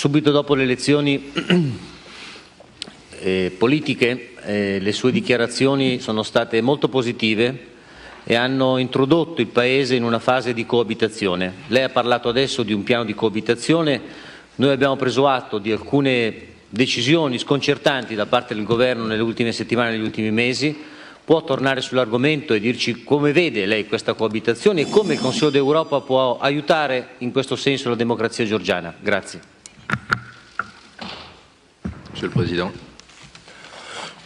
Subito dopo le elezioni politiche, le sue dichiarazioni sono state molto positive e hanno introdotto il Paese in una fase di coabitazione. Lei ha parlato adesso di un piano di coabitazione, noi abbiamo preso atto di alcune decisioni sconcertanti da parte del Governo nelle ultime settimane, negli ultimi mesi. Può tornare sull'argomento e dirci come vede lei questa coabitazione e come il Consiglio d'Europa può aiutare in questo senso la democrazia georgiana? Grazie. Monsieur le Président.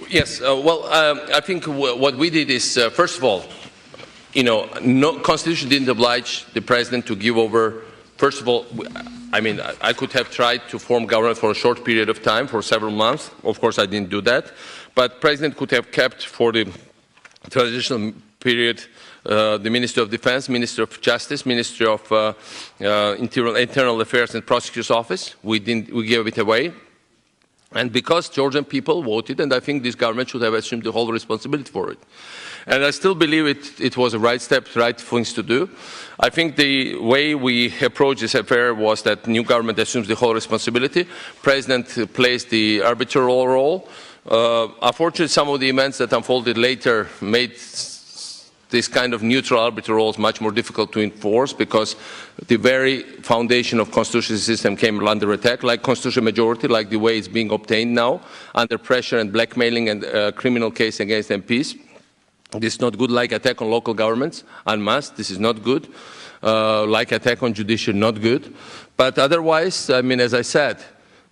Yes, I think what we did is, first of all, no Constitution didn't oblige the President to give over. First of all, I mean, I could have tried to form government for a short period of time, for several months. Of course, I didn't do that. But President could have kept for the transitional period the Ministry of Defense, Ministry of Justice, Ministry of Internal Affairs and Prosecutor's Office. We gave it away. And because Georgian people voted, and I think this government should have assumed the whole responsibility for it. And I still believe it was a right step, right things to do. I think the way we approached this affair was that the new government assumes the whole responsibility. President plays the arbitral role. Unfortunately, some of the events that unfolded later made this kind of neutral arbitral roles much more difficult to enforce because the very foundation of constitutional system came under attack, like constitutional majority, like the way it's being obtained now, under pressure and blackmailing and criminal case against MPs. This is not good, like attack on local governments en masse, this is not good. Like attack on judiciary, not good. But otherwise, I mean, as I said,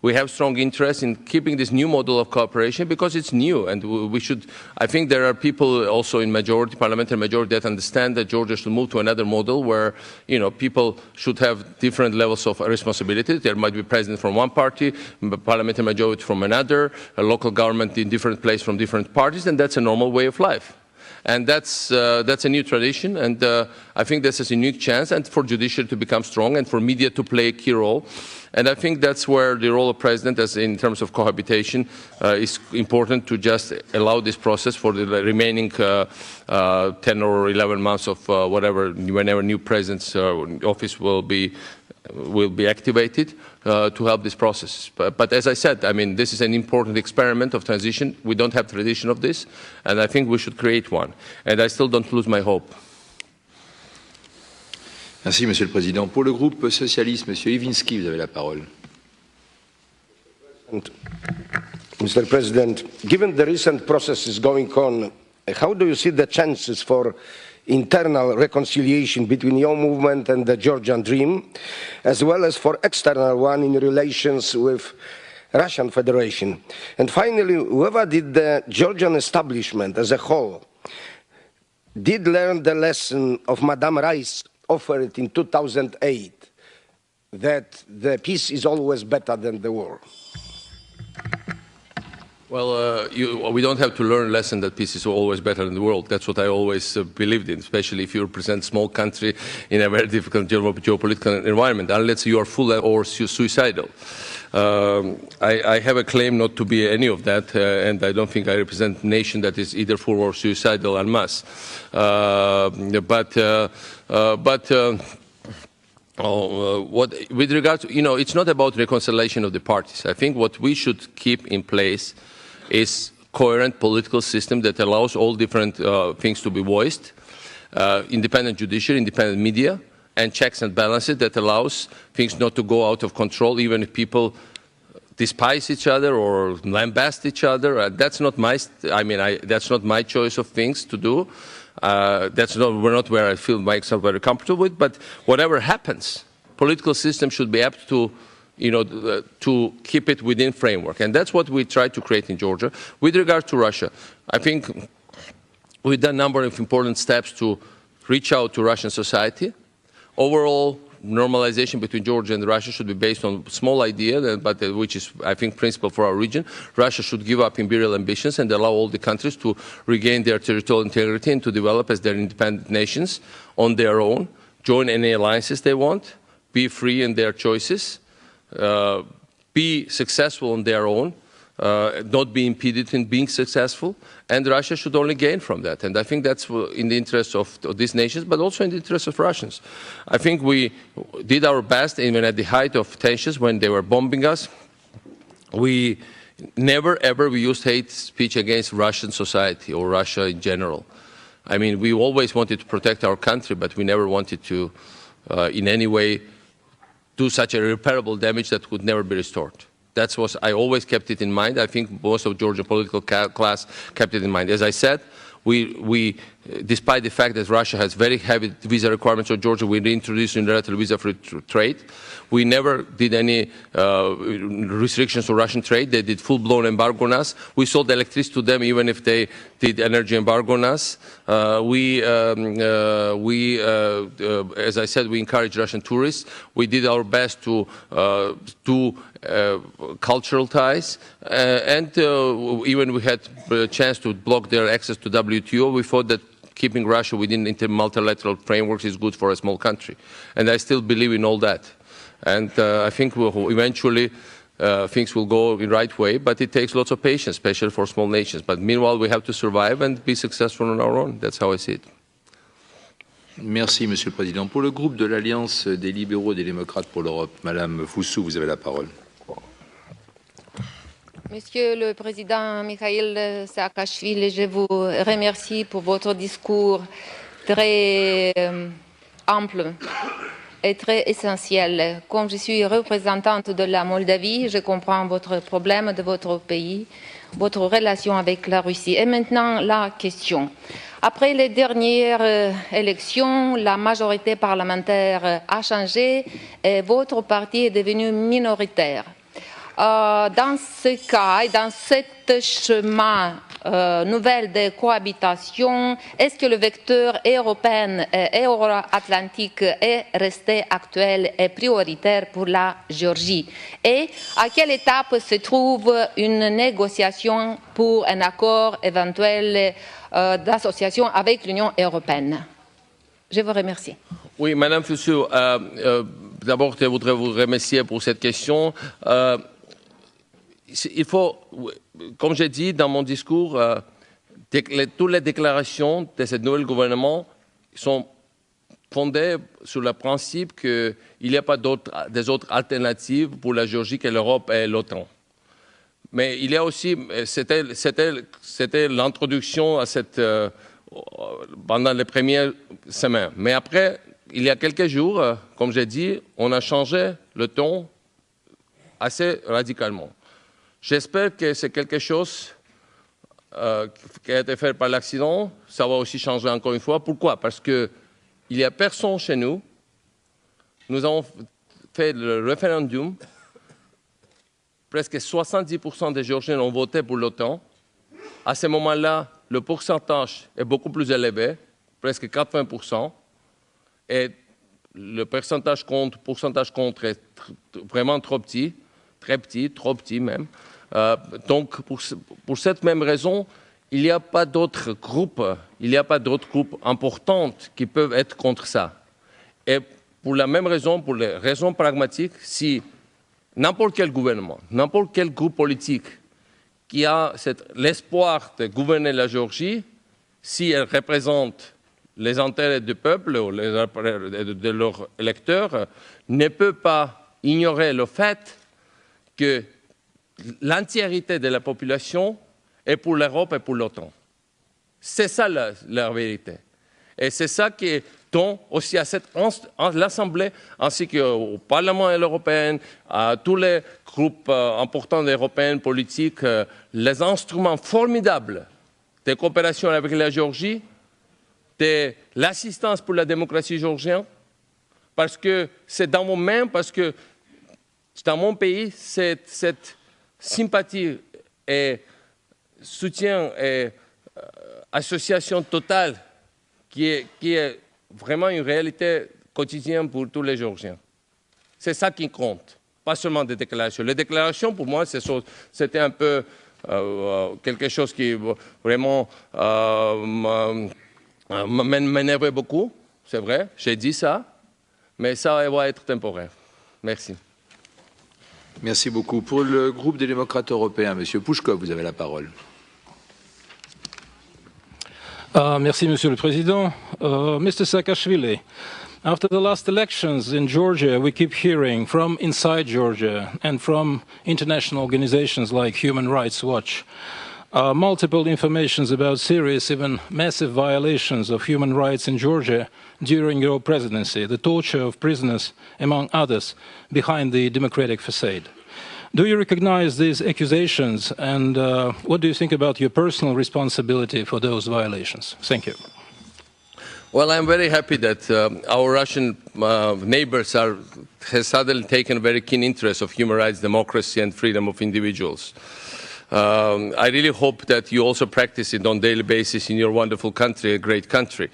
we have strong interest in keeping this new model of cooperation because it's new, and we should. I think there are people also in majority, parliamentary majority, that understand that Georgia should move to another model where people should have different levels of responsibility. There might be president from one party, parliamentary majority from another, a local government in different place from different parties, and that's a normal way of life. And that's a new tradition, and I think this is a unique chance, and for judiciary to become strong, and for media to play a key role. And I think that's where the role of president, as in terms of cohabitation, is important to just allow this process for the remaining 10 or 11 months of whenever new president's office will be activated to help this process. But as I said, I mean, this is an important experiment of transition. We don't have tradition of this, and I think we should create one. And I still don't lose my hope. Merci, Monsieur le Président. Pour le groupe socialiste, Monsieur Iwinski, vous avez la parole. Mr. President, given the recent processes going on, how do you see the chances for internal reconciliation between your movement and the Georgian dream, as well as for external one in relations with Russian Federation? And finally, whether did the Georgian establishment as a whole did learn the lesson of Madame Rice offered in 2008, that the peace is always better than the war? Well, we don't have to learn a lesson that peace is always better than the world. That's what I always believed in, especially if you represent a small country in a very difficult geopolitical environment, unless you are full or suicidal. I have a claim not to be any of that, and I don't think I represent a nation that is either full or suicidal en masse. With regard to, it's not about reconciliation of the parties. I think what we should keep in place is coherent political system that allows all different things to be voiced, independent judiciary, independent media, and checks and balances that allows things not to go out of control, even if people despise each other or lambast each other. That's not my, that's not my choice of things to do. We're not where I feel myself very comfortable with. But whatever happens, political system should be apt to, to keep it within framework, and that's what we try to create in Georgia. With regard to Russia, I think we've done a number of important steps to reach out to Russian society. Overall, normalization between Georgia and Russia should be based on a small idea, but which is, I think, principle for our region. Russia should give up imperial ambitions and allow all the countries to regain their territorial integrity and to develop as their independent nations on their own, join any alliances they want, be free in their choices, be successful on their own, not be impeded in being successful, and Russia should only gain from that. And I think that's in the interest of these nations, but also in the interest of Russians. I think we did our best, even at the height of tensions when they were bombing us. We never, ever we used hate speech against Russian society or Russia in general. I mean, we always wanted to protect our country, but we never wanted to, in any way, do such irreparable damage that could never be restored. That's what I always kept it in mind. I think most of Georgian political class kept it in mind. As I said, we despite the fact that Russia has very heavy visa requirements on Georgia, we reintroduced unilateral visa-free trade. We never did any restrictions to Russian trade. They did full-blown embargo on us. We sold electricity to them even if they did energy embargo on us. As I said, we encouraged Russian tourists. We did our best to do cultural ties, and even we had a chance to block their access to WTO. We thought that keeping Russia within multilateral frameworks is good for a small country. And I still believe in all that. And I think eventually things will go in the right way, but it takes lots of patience, especially for small nations. But meanwhile, we have to survive and be successful on our own. That's how I see it. Merci, Monsieur le Président. Pour le groupe de l'Alliance des libéraux et des démocrates pour l'Europe, Madame Foussou, vous avez la parole. Monsieur le Président Mikheil Saakashvili, je vous remercie pour votre discours très ample et très essentiel. Comme je suis représentante de la Moldavie, je comprends votre problème de votre pays, votre relation avec la Russie. Et maintenant, la question. Après les dernières élections, la majorité parlementaire a changé et votre parti est devenu minoritaire. Dans ce cas et dans ce chemin nouvelle de cohabitation, est-ce que le vecteur européen et euro-atlantique est resté actuel et prioritaire pour la Géorgie? Et à quelle étape se trouve une négociation pour un accord éventuel d'association avec l'Union européenne? Je vous remercie. Oui, Madame Foussou, d'abord, je voudrais vous remercier pour cette question. Il faut, comme j'ai dit dans mon discours, toutes les déclarations de ce nouvel gouvernement sont fondées sur le principe qu'il n'y a pas des autres alternatives pour la Géorgie que l'Europe et l'OTAN. Mais il y a aussi, c'était l'introduction à cette, pendant les premières semaines. Mais après, il y a quelques jours, comme j'ai dit, on a changé le ton assez radicalement. J'espère que c'est quelque chose qui a été fait par l'accident. Ça va aussi changer encore une fois. Pourquoi? Parce qu'il n'y a personne chez nous. Nous avons fait le référendum. Presque 70% des Géorgiens ont voté pour l'OTAN. À ce moment-là, le pourcentage est beaucoup plus élevé, presque 80%. Et le pourcentage contre est vraiment trop petit, très petit, trop petit même. Donc, pour cette même raison, il n'y a pas d'autres groupes, importants qui peuvent être contre ça. Et pour la même raison, pour les raisons pragmatiques, si n'importe quel gouvernement, n'importe quel groupe politique qui a l'espoir de gouverner la Géorgie, si elle représente les intérêts du peuple ou de leurs électeurs, ne peut pas ignorer le fait que l'entièreté de la population est pour l'Europe et pour l'OTAN. C'est ça la vérité. Et c'est ça qui donne aussi à l'Assemblée, ainsi qu'au Parlement européen, à tous les groupes importants européens politiques, les instruments formidables de coopération avec la Géorgie, de l'assistance pour la démocratie géorgienne, parce que c'est dans mon main, parce que dans mon pays, cette sympathie et soutien et association totale qui est vraiment une réalité quotidienne pour tous les Géorgiens. C'est ça qui compte, pas seulement des déclarations. Les déclarations, pour moi, c'était un peu quelque chose qui vraiment m'énervait beaucoup, c'est vrai, j'ai dit ça, mais ça va être temporaire. Merci. Merci beaucoup. Pour le groupe des démocrates européens, Monsieur Pushkov, vous avez la parole. Merci, Monsieur le Président. Mr. Saakashvili, after the last elections in Georgia, we keep hearing from inside Georgia and from international organizations like Human Rights Watch multiple informations about serious, even massive violations of human rights in Georgia during your presidency, the torture of prisoners, among others, behind the democratic facade. Do you recognize these accusations, and what do you think about your personal responsibility for those violations? Thank you. Well, I'm very happy that our Russian neighbors have suddenly taken a very keen interest of human rights, democracy, and freedom of individuals. I really hope that you also practice it on a daily basis in your wonderful country, a great country.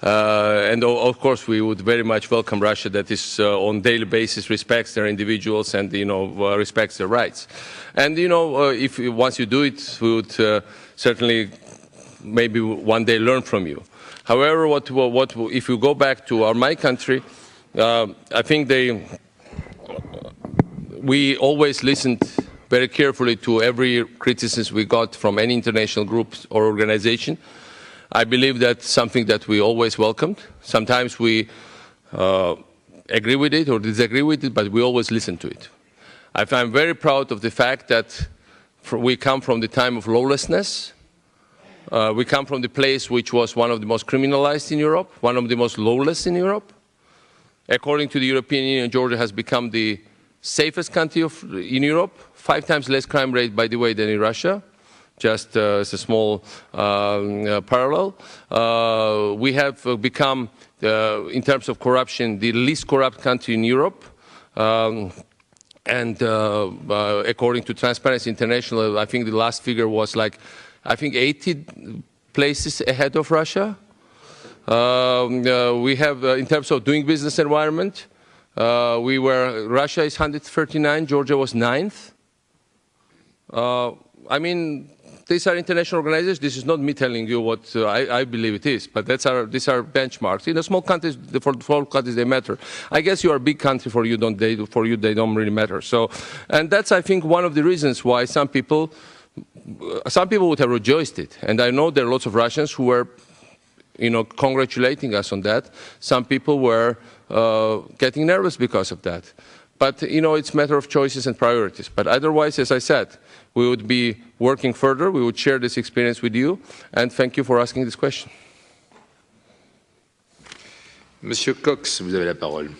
And of course, we would very much welcome Russia that is on a daily basis respects their individuals and, respects their rights. And, if once you do it, we would certainly maybe one day learn from you. However, if you go back to my country, I think we always listened very carefully to every criticism we got from any international group or organization. I believe that's something that we always welcomed. Sometimes we agree with it or disagree with it, but we always listen to it. I'm very proud of the fact that we come from the time of lawlessness. We come from the place which was one of the most criminalized in Europe, one of the most lawless in Europe. According to the European Union, Georgia has become the safest country in Europe, 5 times less crime rate, by the way, than in Russia, just as a small parallel. We have become, in terms of corruption, the least corrupt country in Europe. And according to Transparency International, I think the last figure was like, 80 places ahead of Russia. We have, in terms of doing business environment, Russia is 139, Georgia was 9th. These are international organizations. This is not me telling you what I believe it is, but these are benchmarks. In the small countries, for small countries, they matter. I guess you are a big country, for you they don't really matter. So, and that's, I think, one of the reasons why some people would have rejoiced it. And I know there are lots of Russians who were, congratulating us on that. Some people were getting nervous because of that. But, it's a matter of choices and priorities. But otherwise, as I said, we would be working further. We would share this experience with you. And thank you for asking this question. Monsieur Cox, vous avez la parole.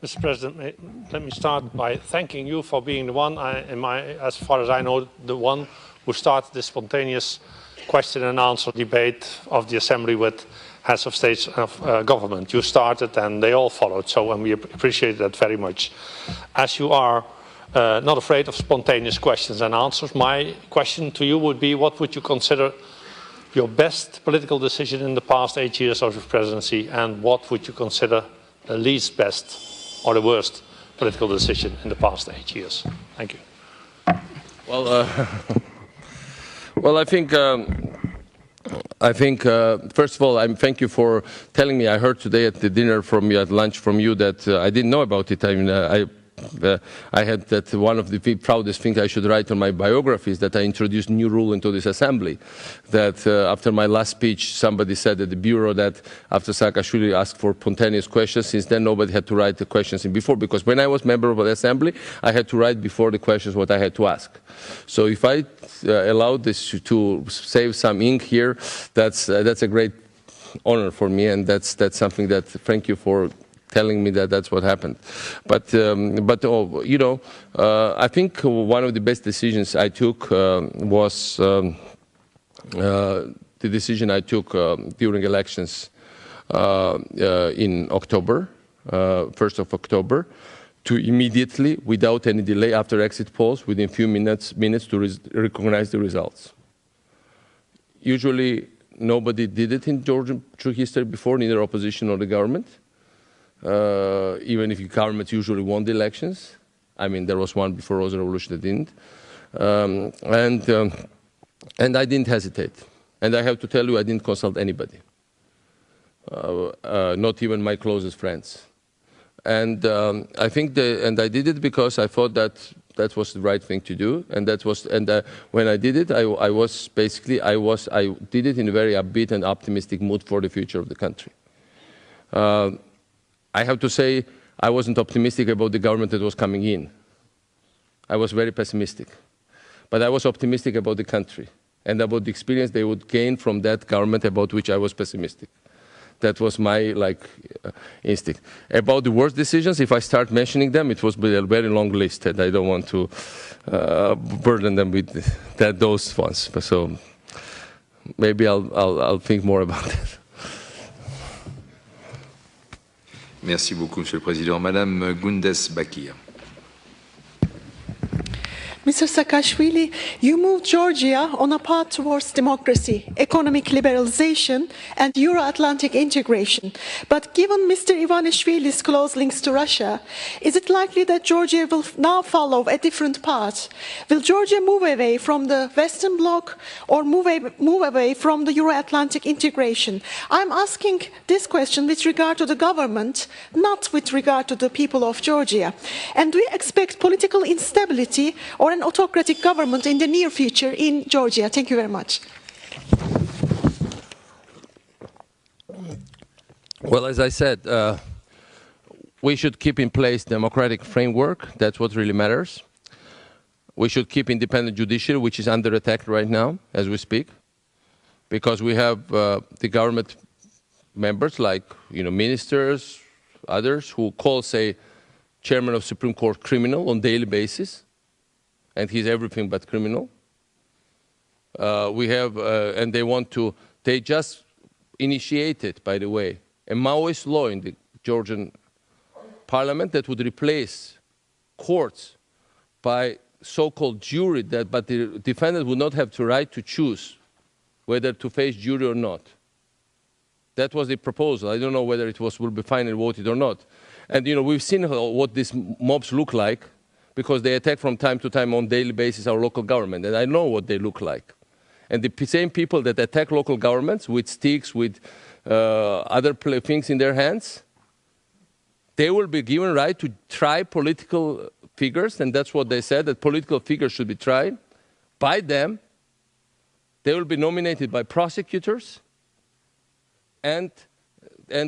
Mr. President, let me start by thanking you for being the one, as far as I know, the one who started the spontaneous question and answer debate of the Assembly with heads of states of government. You started and they all followed, and we appreciate that very much. As you are not afraid of spontaneous questions and answers, my question to you would be, what would you consider your best political decision in the past 8 years of your presidency, and what would you consider the least best or the worst political decision in the past 8 years? Thank you. Well, I think, first of all, thank you for telling me. I heard today at the dinner from you, at lunch from you, that I didn't know about it. I had that one of the proudest things I should write on my biography is that I introduced new rule into this assembly. That after my last speech, somebody said at the bureau that after Saakashvili asked for spontaneous questions, since then nobody had to write the questions in before, because when I was member of the assembly, I had to write before the questions what I had to ask. So if I allowed this to save some ink here, that's a great honor for me, and that's something that, thank you for telling me that that's what happened. But I think one of the best decisions I took was the decision I took during elections in October, 1st of October, to immediately, without any delay after exit polls, within a few minutes to recognize the results. Usually, nobody did it in Georgian true history before, neither opposition nor the government. Even if the government usually won the elections. There was one before Rosa Revolution that didn't. And I didn't hesitate. And I have to tell you, I didn't consult anybody, not even my closest friends. And I think and I did it because I thought that that was the right thing to do, and that was, and when I did it, I did it in a very upbeat and optimistic mood for the future of the country. I have to say, I wasn't optimistic about the government that was coming in. I was very pessimistic, but I was optimistic about the country and about the experience they would gain from that government about which I was pessimistic. That was my instinct. About the worst decisions, if I start mentioning them, it was a very long list, and I don't want to burden them with those ones. So maybe I'll think more about that. Merci beaucoup, Monsieur le Président. Madame Gundes-Bakir. Mr. Saakashvili, you moved Georgia on a path towards democracy, economic liberalization, and Euro-Atlantic integration. But given Mr. Ivanishvili's close links to Russia, is it likely that Georgia will now follow a different path? Will Georgia move away from the Western Bloc or move away from the Euro-Atlantic integration? I'm asking this question with regard to the government, not with regard to the people of Georgia. And do you expect political instability or an autocratic government in the near future in Georgia? Thank you very much. Well, as I said, we should keep in place democratic framework. That's what really matters. We should keep independent judiciary, which is under attack right now as we speak, because we have the government members like ministers, others who call, say, chairman of Supreme Court criminal on daily basis. And he's everything but criminal. And they just initiated, by the way, a Maoist law in the Georgian parliament that would replace courts by so-called jury, but the defendant would not have the right to choose whether to face jury or not. That was the proposal. I don't know whether it will be finally voted or not. And we've seen what these mobs look like, because they attack from time to time on a daily basis our local government, and I know what they look like. And the same people that attack local governments with sticks, with other things in their hands, they will be given right to try political figures, and that's what they said, that political figures should be tried by them. They will be nominated by prosecutors, and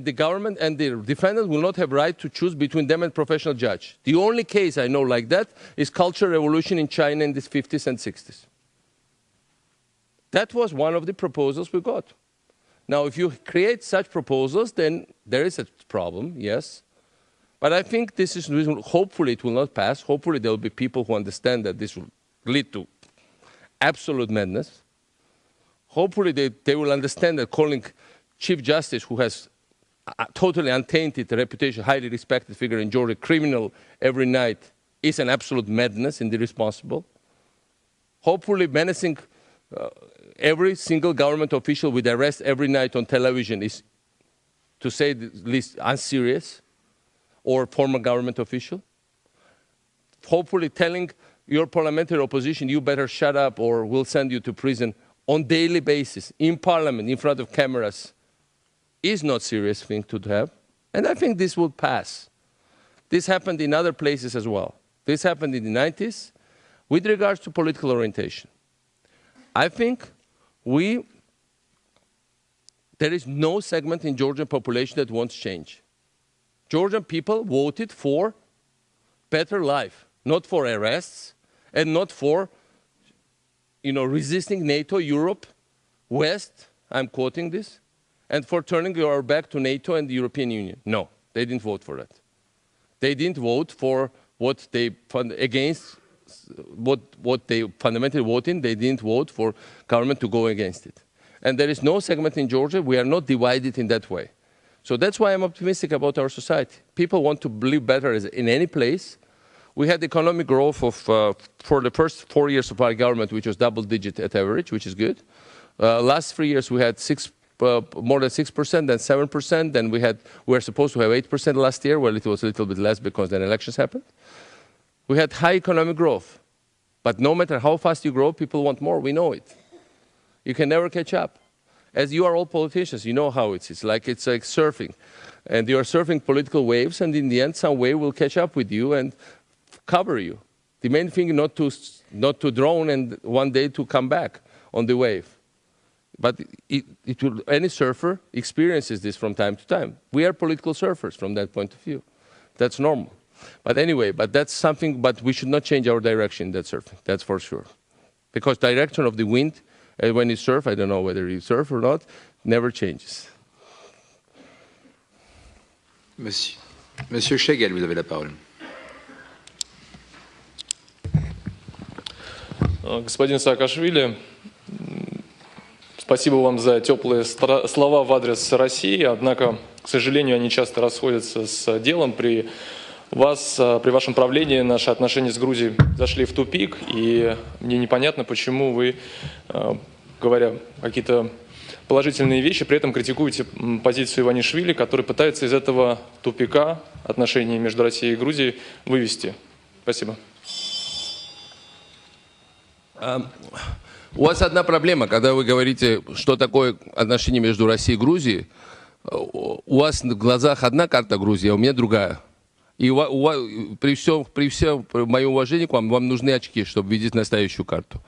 the government and the defendant will not have right to choose between them and professional judge. The only case I know like that is Cultural Revolution in China in the 50s and 60s. That was one of the proposals we got. Now, if you create such proposals, then there is a problem, yes. But I think this is, hopefully it will not pass. Hopefully there will be people who understand that this will lead to absolute madness. Hopefully they will understand that calling Chief Justice, who has a totally untainted reputation, highly respected figure in Georgia, criminal every night, is an absolute madness in the responsible. Hopefully menacing every single government official with arrest every night on television is, to say the least, unserious, or former government official. Hopefully telling your parliamentary opposition, you better shut up or we'll send you to prison on a daily basis, in parliament, in front of cameras, is not a serious thing to have. And I think this will pass. This happened in other places as well. This happened in the 90s with regards to political orientation. I think there is no segment in Georgian population that wants change. Georgian people voted for better life, not for arrests and not for resisting NATO, Europe, West, I'm quoting this, and for turning our back to NATO and the European Union. No, they didn't vote for that. They didn't vote for what they fundamentally vote in. They didn't vote for government to go against it. And there is no segment in Georgia. We are not divided in that way. So that's why I'm optimistic about our society. People want to live better in any place. We had economic growth of, for the first 4 years of our government, which was double-digit at average, which is good. Last 3 years, we had more than 6%, then 7%. Then we were supposed to have 8% last year. Well, it was a little bit less because then elections happened. We had high economic growth. But no matter how fast you grow, people want more. We know it. You can never catch up. as you are all politicians, you know how it's like surfing. And you are surfing political waves, and in the end, some wave will catch up with you and cover you. The main thing not to drown and one day to come back on the wave. But any surfer experiences this from time to time. We are political surfers from that point of view. That's normal. But anyway, that's something, but we should not change our direction in that surfing, that's for sure. Because direction of the wind, when you surf, I don't know whether you surf or not, never changes. Monsieur Shegel, vous avez la parole. Господин Саакашвили, спасибо вам за теплые слова в адрес России, однако, к сожалению, они часто расходятся с делом. При вашем правлении наши отношения с Грузией зашли в тупик, и мне непонятно, почему вы, говоря какие-то положительные вещи, при этом критикуете позицию Иванишвили, который пытается из этого тупика отношений между Россией и Грузией вывести. Спасибо. У вас одна проблема, когда вы говорите, что такое отношение между Россией и Грузией. У вас в глазах одна карта Грузии, а у меня другая. И при всем моем уважении к вам, вам нужны очки, чтобы видеть настоящую карту.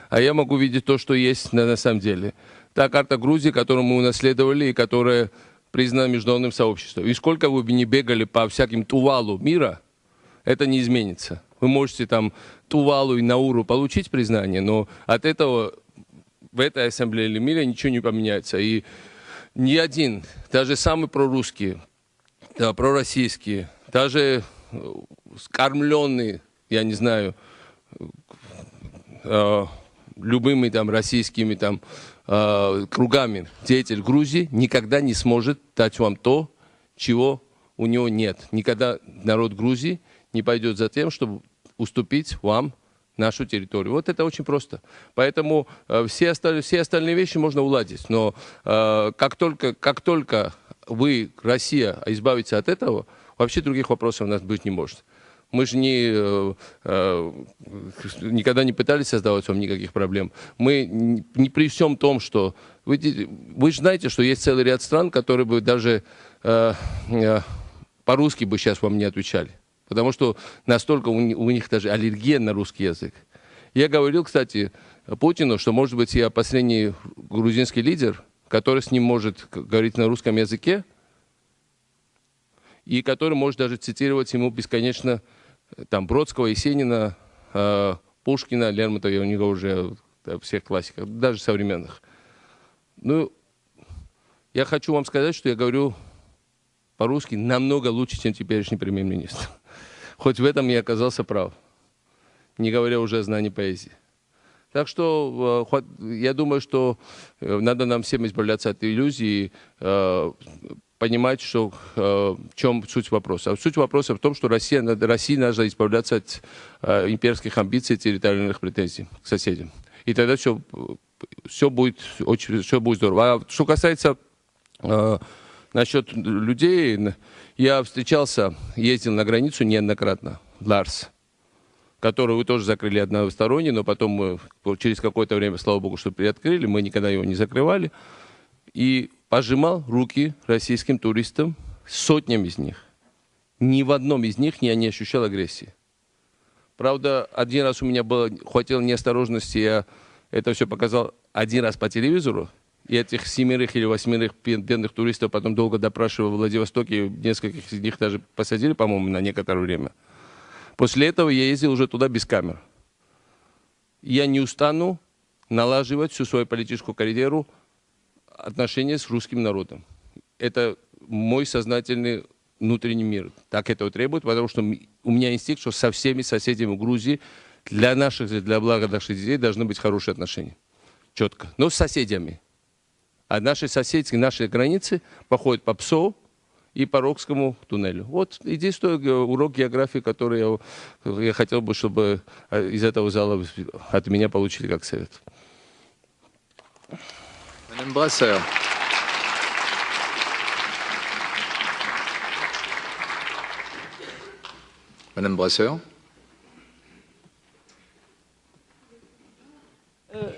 А я могу видеть то, что есть на самом деле. Та карта Грузии, которую мы унаследовали и которая признана международным сообществом. И сколько вы бы ни бегали по всяким Тувалу мира, это не изменится. Вы можете там Тувалу и Науру получить признание, но от этого в этой ассамблее мира ничего не поменяется. И ни один, даже самый прорусский, пророссийский, даже скормленный, я не знаю, любыми там российскими там кругами деятель Грузии никогда не сможет дать вам то, чего у него нет. Никогда народ Грузии не пойдет за тем, чтобы уступить вам нашу территорию. Вот это очень просто. Поэтому все остальные вещи можно уладить. Но как только вы, Россия, избавитесь от этого, вообще других вопросов у нас быть не может. Мы же никогда не пытались создавать вам никаких проблем. Мы не при всем том, что... Вы же знаете, что есть целый ряд стран, которые бы даже по-русски бы сейчас вам не отвечали. Потому что настолько у них даже аллергия на русский язык. Я говорил, кстати, Путину, что, может быть, я последний грузинский лидер, который с ним может говорить на русском языке, и который может даже цитировать ему бесконечно там Бродского, Есенина, Пушкина, Лермонтова, у него уже всех классиков, даже современных. Ну, я хочу вам сказать, что я говорю по-русски намного лучше, чем теперешний премьер-министр. Хоть в этом я оказался прав, не говоря уже о знании поэзии. Так что я думаю, что надо нам всем избавляться от иллюзий, понимать, что, в чем суть вопроса. А суть вопроса в том, что России надо избавляться от имперских амбиций и территориальных претензий к соседям. И тогда все будет здорово. А что касается насчет людей, я встречался, ездил на границу неоднократно, Ларс, которую вы тоже закрыли односторонне, но потом мы через какое-то время, слава богу, что приоткрыли, мы никогда его не закрывали. И пожимал руки российским туристам, сотням из них. Ни в одном из них я не ощущал агрессии. Правда, один раз у меня хватило неосторожности, я это все показал один раз по телевизору, и этих 7 или 8 бедных туристов потом долго допрашивал в Владивостоке, нескольких из них даже посадили, по-моему, на некоторое время. После этого я ездил уже туда без камер. Я не устану налаживать всю свою политическую карьеру отношения с русским народом. Это мой сознательный внутренний мир. Так этого требует, потому что у меня инстинкт, что со всеми соседями Грузии для блага наших детей должны быть хорошие отношения. Четко. Но с соседями. А наши границы походят по ПСО и по Рокскому туннелю. Вот единственный урок географии, который я хотел бы, чтобы из этого зала от меня получили как совет. Madame Brasseur.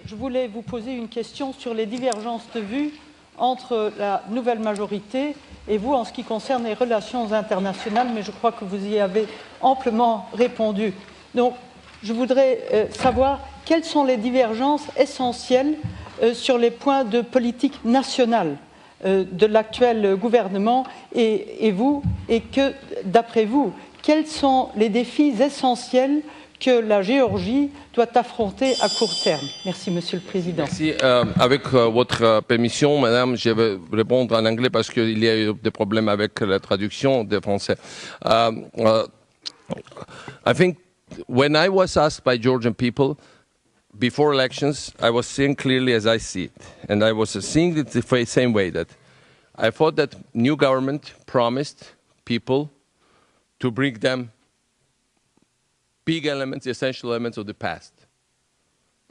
Je voulais vous poser une question sur les divergences de vues entre la nouvelle majorité et vous en ce qui concerne les relations internationales, mais je crois que vous y avez amplement répondu. Donc, je voudrais savoir quelles sont les divergences essentielles sur les points de politique nationale de l'actuel gouvernement et vous, et que, d'après vous, quels sont les défis essentiels que la Géorgie doit affronter à court terme? Merci, Monsieur le Président. Merci. Avec votre permission, Madame, je vais répondre en anglais parce qu'il y a eu des problèmes avec la traduction de français. I think when I was asked by Georgian people before elections, I was seeing clearly as I see it. And I was seeing it the same way, that I thought that new government promised people to bring them big elements, essential elements of the past.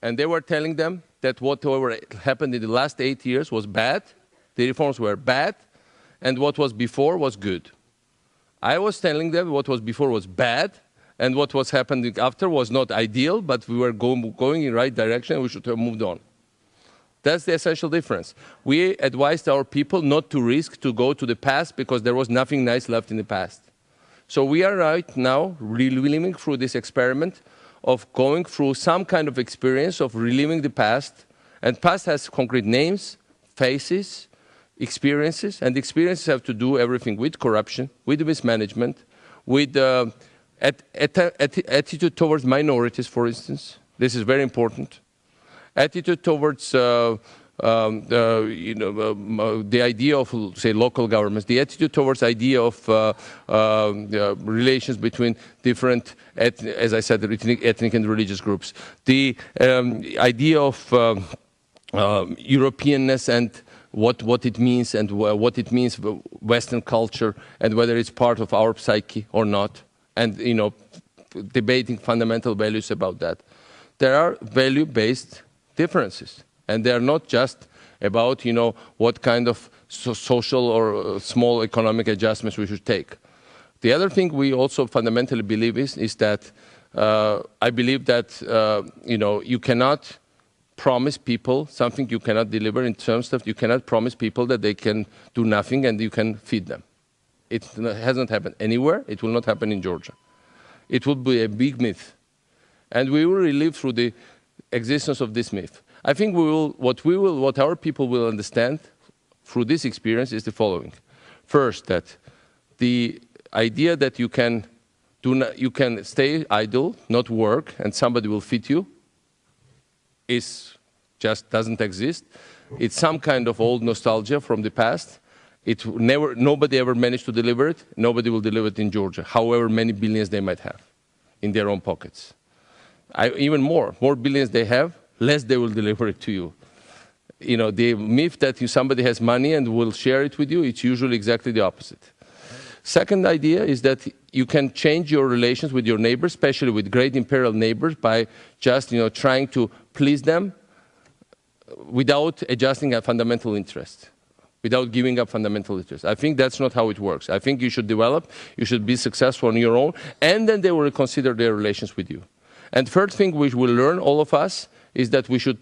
And they were telling them that whatever happened in the last 8 years was bad, the reforms were bad, and what was before was good. I was telling them what was before was bad, and what was happening after was not ideal, but we were going in the right direction, and we should have moved on. That's the essential difference. We advised our people not to risk to go to the past because there was nothing nice left in the past. So we are right now reliving through this experiment of going through some kind of experience of reliving the past. And past has concrete names, faces, experiences, and experiences have to do everything with corruption, with mismanagement, with attitude towards minorities, for instance. This is very important. Attitude towards the idea of, say, local governments, the attitude towards the idea of relations between different, as I said, ethnic and religious groups, the idea of Europeanness and what it means and what it means for Western culture and whether it's part of our psyche or not, and debating fundamental values about that. There are value-based differences. And they are not just about, what kind of social or small economic adjustments we should take. The other thing we also fundamentally believe is that I believe that, you cannot promise people something you cannot deliver in terms of you cannot promise people that they can do nothing and you can feed them. It hasn't happened anywhere. It will not happen in Georgia. It will be a big myth. And we will relive through the existence of this myth. I think what our people will understand through this experience is the following. First, that the idea that you can stay idle, not work, and somebody will feed you, just doesn't exist. It's some kind of old nostalgia from the past. Nobody ever managed to deliver it. Nobody will deliver it in Georgia, however many billions they might have in their own pockets. Even more billions they have, less they will deliver it to you. The myth that somebody has money and will share it with you, it's usually exactly the opposite. Second idea is that you can change your relations with your neighbors, especially with great imperial neighbors, by just trying to please them without adjusting a fundamental interest, without giving up fundamental interest. I think that's not how it works. I think you should develop, you should be successful on your own, and then they will reconsider their relations with you. And third thing we will learn, all of us, is that we should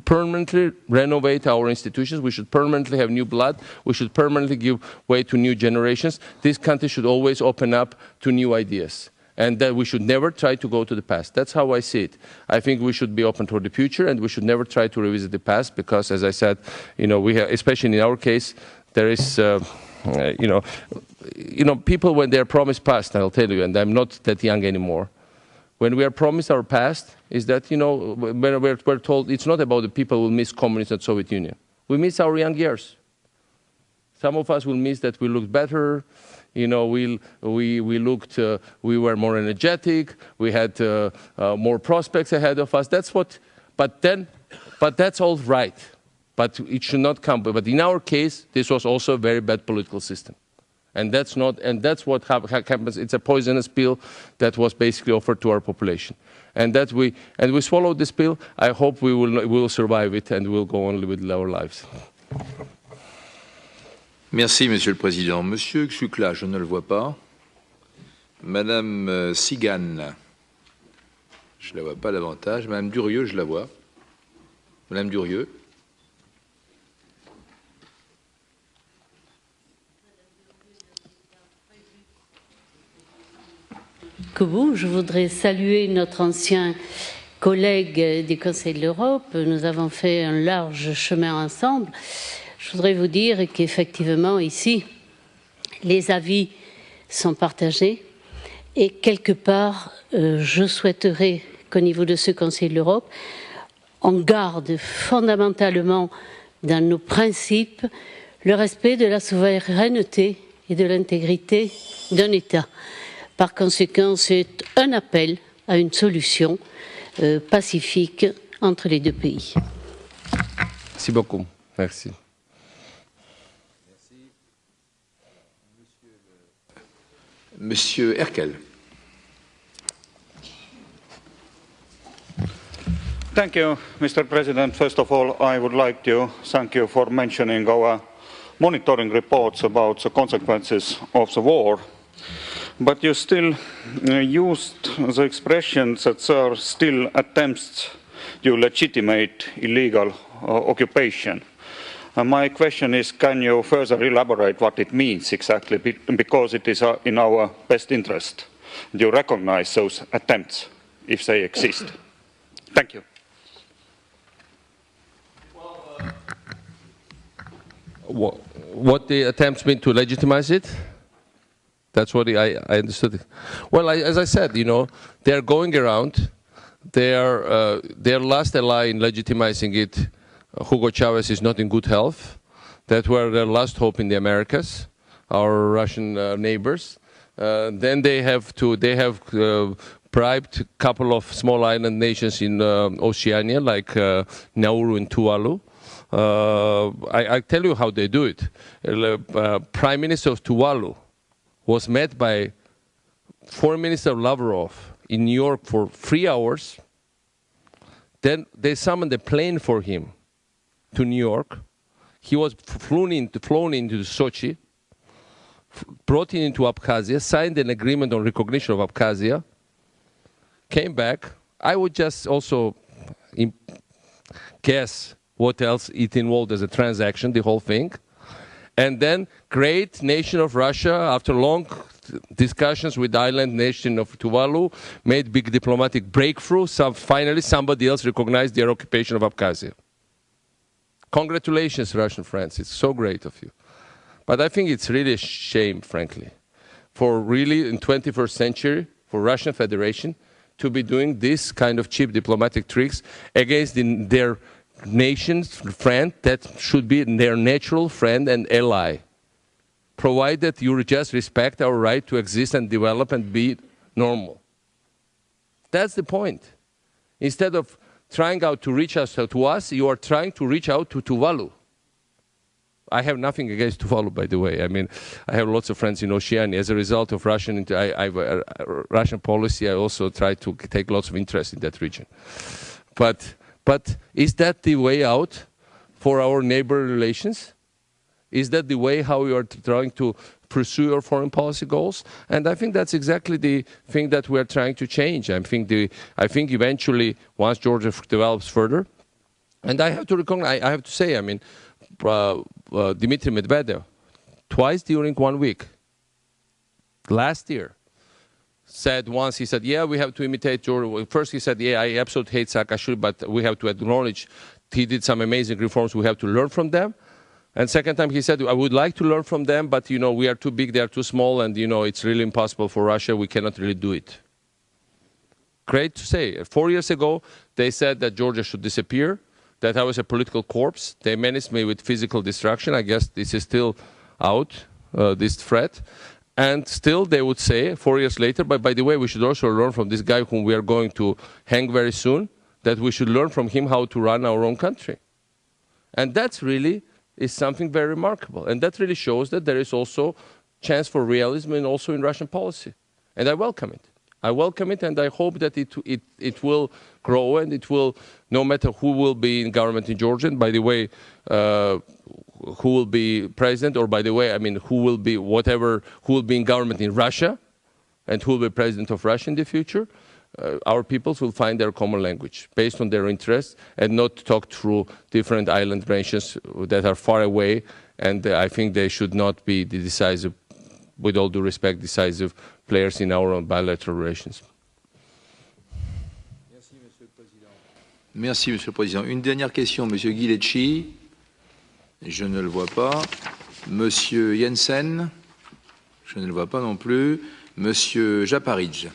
permanently renovate our institutions. We should permanently have new blood. We should permanently give way to new generations. This country should always open up to new ideas. And that we should never try to go to the past. That's how I see it. I think we should be open toward the future, and we should never try to revisit the past because, as I said, we have, especially in our case, there is, people when they are promised past, I'll tell you, and I'm not that young anymore. When we are promised our past, is that, when we're told it's not about the people who miss communism and Soviet Union. We miss our young years. Some of us will miss that we looked better, we were more energetic, we had more prospects ahead of us. But that's all right. But it should not come. But in our case, this was also a very bad political system. And that's what happens. It's a poisonous pill that was basically offered to our population. And we swallowed this pill. I hope we will survive it and we'll go on with our lives. Merci, Monsieur le Président. Monsieur Xukla, je ne le vois pas. Madame Sigan, je ne la vois pas davantage. Madame Durieux, je la vois. Madame Durieux. Je voudrais saluer notre ancien collègue du Conseil de l'Europe. Nous avons fait un large chemin ensemble. Je voudrais vous dire qu'effectivement, ici, les avis sont partagés. Et quelque part, je souhaiterais qu'au niveau de ce Conseil de l'Europe, on garde fondamentalement dans nos principes le respect de la souveraineté et de l'intégrité d'un État. Par conséquent, c'est un appel à une solution pacifique entre les deux pays. Merci beaucoup. Merci. Monsieur Herkel. Thank you, Mr. President. First of all, I would like to thank you for mentioning our monitoring reports about the consequences of the war. But you still used the expression that there are still attempts to legitimate illegal occupation. My question is, can you further elaborate what it means exactly, because it is in our best interest to recognize those attempts if they exist? Thank you. What the attempts mean to legitimize it? That's what I understood. Well, as I said, they're going around. Their last ally in legitimizing it, Hugo Chavez, is not in good health. That were their last hope in the Americas, our Russian neighbors. Then they have bribed a couple of small island nations in Oceania, like Nauru and Tuvalu. I tell you how they do it. Prime Minister of Tuvalu was met by Foreign Minister Lavrov in New York for 3 hours. Then they summoned a plane for him to New York. He was flown into Sochi, brought into Abkhazia, signed an agreement on recognition of Abkhazia, came back. I would just also guess what else it involved as a transaction, the whole thing. And then great nation of Russia, after long discussions with the island nation of Tuvalu, made big diplomatic breakthrough. Finally, somebody else recognized their occupation of Abkhazia. Congratulations, Russian friends. It's so great of you. But I think it's really a shame, frankly, for really in 21st century, for Russian Federation to be doing this kind of cheap diplomatic tricks against their nation's friend that should be their natural friend and ally, provided you just respect our right to exist and develop and be normal. That's the point. Instead of trying out to reach out to us, you are trying to reach out to Tuvalu. I have nothing against Tuvalu, by the way. I mean, I have lots of friends in Oceania. As a result of Russian policy, I also try to take lots of interest in that region. But is that the way out for our neighbor relations? Is that the way how you are trying to pursue your foreign policy goals? And I think that's exactly the thing that we are trying to change. I think eventually, once Georgia develops further, and I have to say, I mean, Dmitry Medvedev, twice during 1 week, last year, said once, he said, yeah, we have to imitate Georgia. First he said, yeah, I absolutely hate Saakashvili, but we have to acknowledge he did some amazing reforms. We have to learn from them. And second time he said, I would like to learn from them, but, we are too big, they are too small, and, it's really impossible for Russia. We cannot really do it. Great to say. 4 years ago, they said that Georgia should disappear, that I was a political corpse. They menaced me with physical destruction. I guess this is still out, this threat. And still they would say, 4 years later, but by the way, we should also learn from this guy whom we are going to hang very soon, that we should learn from him how to run our own country. And that's really is something very remarkable. And that really shows that there is also chance for realism and also in Russian policy. And I welcome it. I welcome it, and I hope that it will grow, and it will, no matter who will be in government in Georgia, and by the way, who will be president, or by the way, I mean, who will be in government in Russia, and who will be president of Russia in the future, our peoples will find their common language based on their interests and not talk through different island nations that are far away. And I think they should not be the decisive, with all due respect, decisive players in our own bilateral relations. Merci, Monsieur le Président. Merci, Monsieur le Président. Une dernière question, Monsieur Guilecci. Je ne le vois pas. Monsieur Jensen. Je ne le vois pas non plus. Monsieur Japaridj.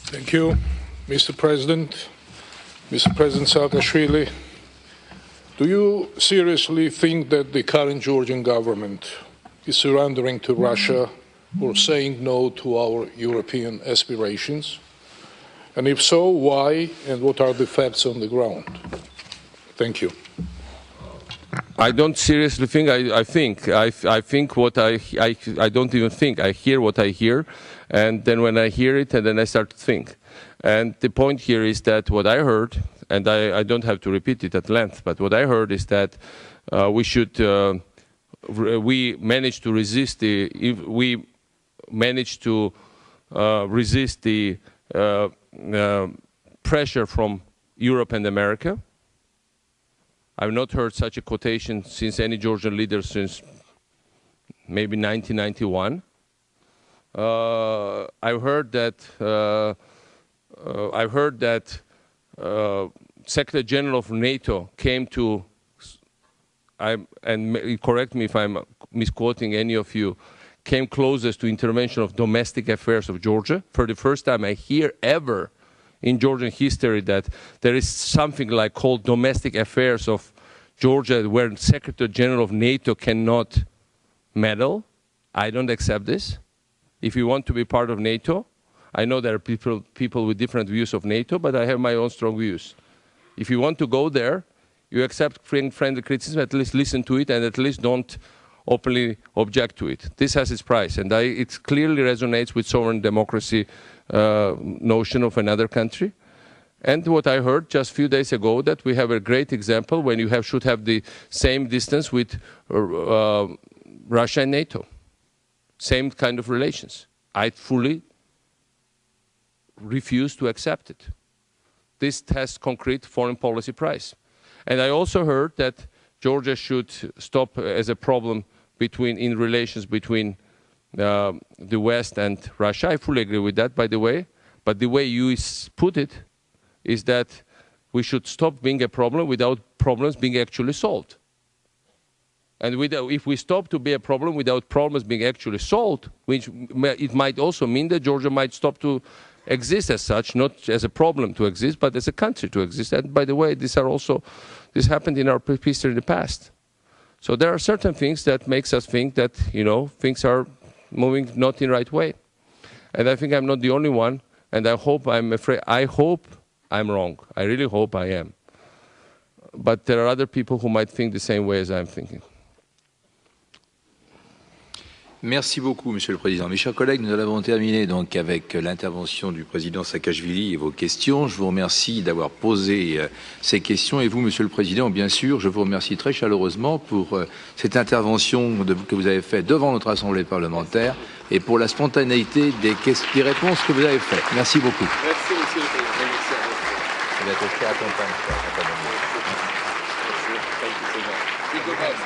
Thank you, Mr. President. Mr. President Saakashvili, do you seriously think that the current Georgian government is surrendering to Russia or saying no to our European aspirations? And if so, why, and what are the facts on the ground? Thank you. I don't seriously think. I think what I don't even think. I hear what I hear, and then when I hear it, and then I start to think. And the point here is that what I heard, and I don't have to repeat it at length, but what I heard is that we managed to resist the pressure from Europe and America. I've not heard such a quotation since any Georgian leader since maybe 1991. I've heard that Secretary General of NATO came to, and correct me if I'm misquoting any of you, came closest to intervention of domestic affairs of Georgia. For the first time I hear ever in Georgian history that there is something like called domestic affairs of Georgia where Secretary General of NATO cannot meddle. I don't accept this. If you want to be part of NATO, I know there are people with different views of NATO, but I have my own strong views. If you want to go there, you accept friendly criticism, at least listen to it, and at least don't openly object to it. This has its price, and it clearly resonates with sovereign democracy notion of another country. And what I heard just a few days ago, that we have a great example when you should have the same distance with Russia and NATO. Same kind of relations. I fully refuse to accept it. This has concrete foreign policy price. And I also heard that Georgia should stop as a problem in relations between the West and Russia. I fully agree with that, by the way. But the way you put it is that we should stop being a problem without problems being actually solved. And if we stop to be a problem without problems being actually solved, which it might also mean that Georgia might stop to exist as such, not as a problem to exist, but as a country to exist. And by the way, this happened in our history in the past. So there are certain things that makes us think that, things are moving not in the right way. And I think I'm not the only one, and I hope I'm wrong. I really hope I am. But there are other people who might think the same way as I'm thinking. Merci beaucoup, Monsieur le Président. Mes chers collègues, nous avons terminé donc avec l'intervention du Président Saakashvili et vos questions. Je vous remercie d'avoir posé ces questions. Et vous, Monsieur le Président, bien sûr, je vous remercie très chaleureusement pour cette intervention que vous avez faite devant notre Assemblée parlementaire et pour la spontanéité des réponses que vous avez faites. Merci beaucoup. Merci, Monsieur le Président. Merci.